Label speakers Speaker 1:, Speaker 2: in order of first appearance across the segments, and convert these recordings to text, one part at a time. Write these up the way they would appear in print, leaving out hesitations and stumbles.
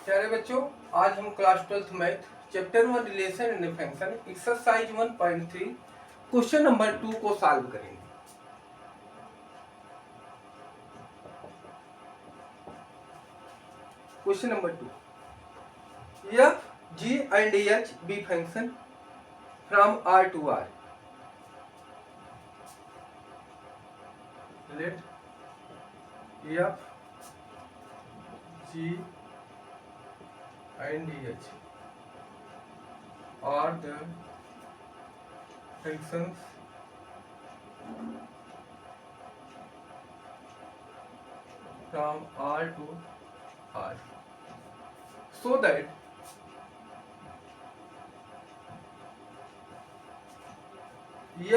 Speaker 1: प्यारे बच्चों, आज हम class 12th math chapter 1 relation and function exercise 1.3 question number 2 को सॉल्व करेंगे। Question number 2, F G and H B function from R to R, let F G and H are the functions from R to R, so that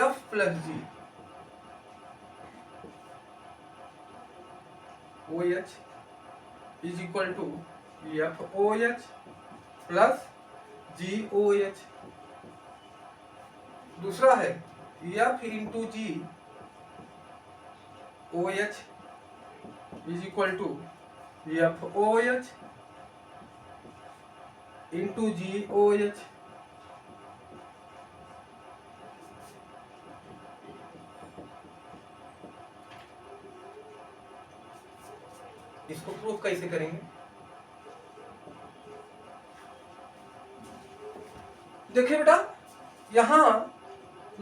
Speaker 1: F plus G OH is equal to FOH plus GOH। दूसरा है F into G OH is equal to FOH into GOH। इसको proof कैसे करेंगे? देखिए बेटा, यहां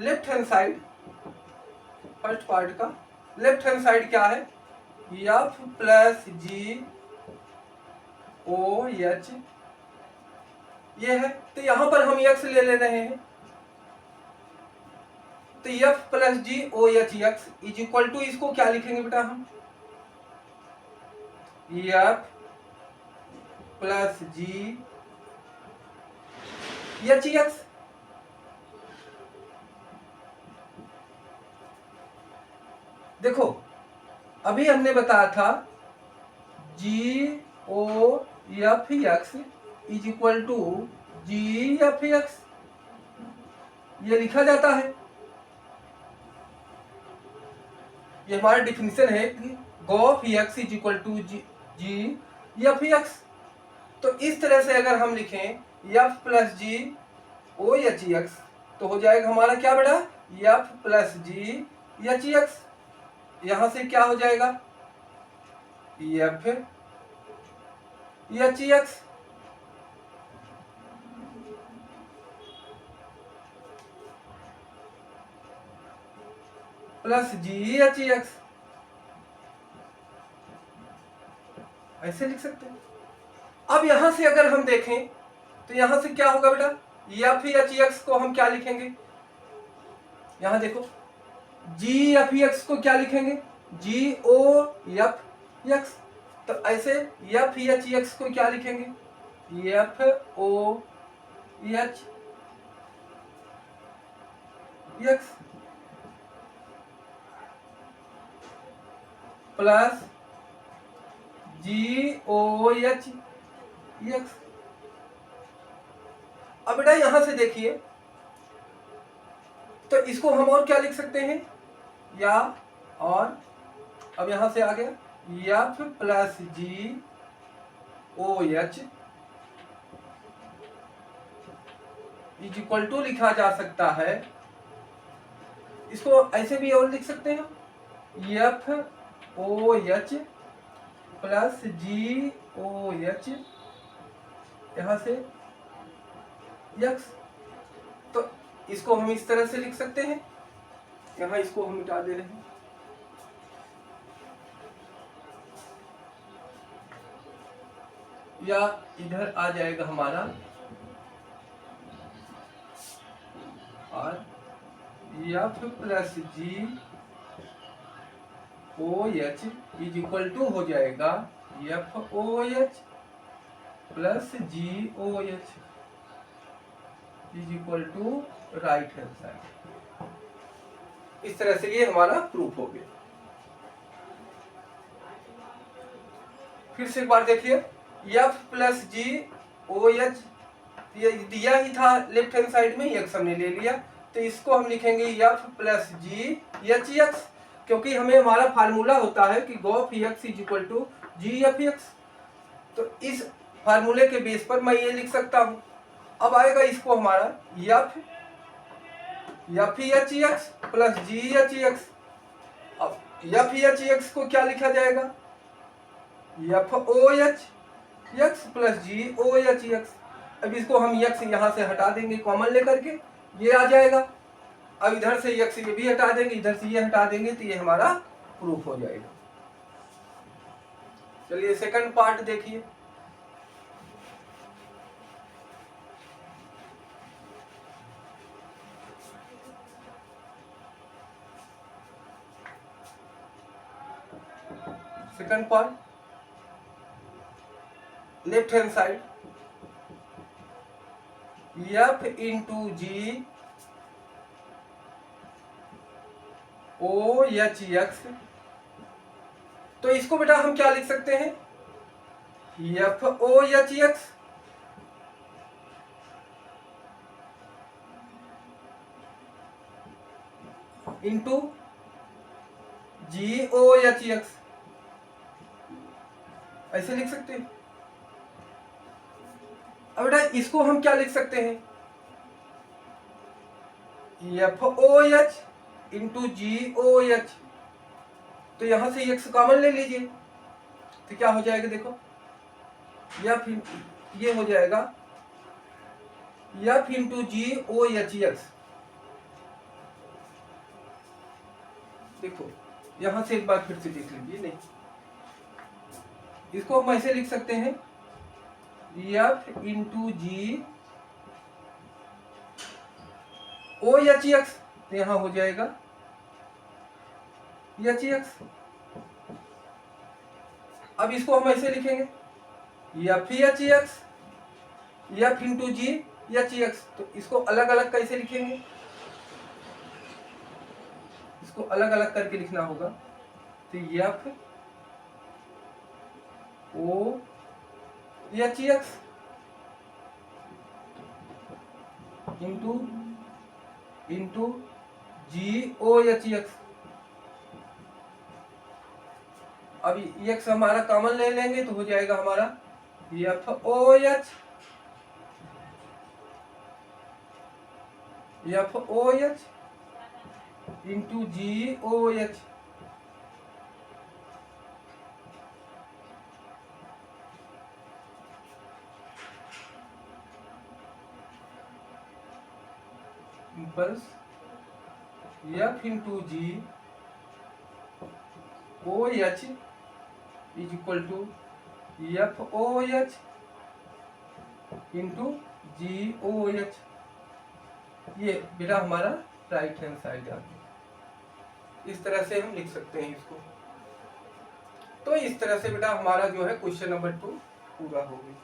Speaker 1: left hand side, first part का left hand side क्या है? F प्लस GOH ये है, तो यहां पर हम x ले रहे हैं, तो F plus GOH x is equal to, इसको क्या लिखेंगे बेटा हम? F plus GHX। देखो अभी हमने बताया था GOFX is equal to GFX, ये लिखा जाता है, ये हमारा डिफिनेशन है कि GOFX is equal to GFX। तो इस तरह से अगर हम लिखें F प्लस GOHX तो हो जाएगा हमारा क्या बेटा? F plus GHX। यहां से क्या हो जाएगा? FHX प्लस GHX, ऐसे लिख सकते हैं। अब यहां से अगर हम देखें तो यहां से क्या होगा बेटा? FHX को हम क्या लिखेंगे? यहां देखो, GFX को क्या लिखेंगे? GOFX। तो ऐसे FHX को क्या लिखेंगे? FOHX plus GOHX। अब बेटा यहां से देखिए, तो इसको हम और क्या लिख सकते हैं? या और अब यहां से आ गया F plus GOH is equal to लिखा जा सकता है, इसको ऐसे भी और लिख सकते हैं, FOH प्लस GOH यहां से X। तो इसको हम इस तरह से लिख सकते हैं, यहां इसको हम मिटा दे रहे हैं, या इधर आ जाएगा हमारा और F plus GOH is equal to हो जाएगा FOH plus GOH is equal to right hand side. इस तरह से ये हमारा प्रूफ हो गया। फिर से एक बार देखिए, F प्लस GOH ये दिया ही था लेफ्ट हैंड साइड में, x हमने ले लिया, तो इसको हम लिखेंगे F प्लस GHX, क्योंकि हमें हमारा फार्मूला होता है कि GOFX is equal to GFX। तो इस फार्मूले के बेस पर मैं ये लिख सकता हूँ। अब आएगा इसको हमारा F H X plus G H X. अब एफ एच एक्स को क्या लिखा जाएगा, F O H X plus G O H X. अब इसको हम एक्स यहाँ से हटा देंगे कॉमन लेकर के, ये आ जाएगा। अब इधर से एक्स ये भी हटा देंगे, इधर से ये हटा देंगे, तो ये हमारा प्रूफ हो जाएगा। चलिए सेकंड पार्ट देखिए। Second part, left hand side, F into G O H X. तो इसको बेटा हम क्या लिख सकते हैं, F O H X into G O H X, ऐसे लिख सकते हैं। अब बेटा इसको हम क्या लिख सकते हैं, F O H into G O H. तो यहां से एक्स कॉमन ले लीजिए, तो क्या हो जाएगा देखो, या फिर ये हो जाएगा F into G O H x. देखो यहां से एक बार फिर से देख लीजिए, नहीं इसको हम ऐसे लिख सकते हैं, F into G O H X. तो यहां हो जाएगा एच एक्स। अब इसको हम ऐसे लिखेंगे, F H x F into जी एच एक्स। तो इसको अलग अलग कैसे लिखेंगे, इसको अलग अलग करके लिखना होगा। तो F O H X into G O H X. अब एक्स हमारा कॉमन ले लेंगे तो हो जाएगा हमारा F O H into G O H. बस F into G O H is equal to F O H into G O H. ये बेटा हमारा राइट हैंड साइड है। इस तरह से हम लिख सकते हैं इसको। तो इस तरह से बेटा हमारा जो है क्वेश्चन नंबर 2 पूरा हो गया।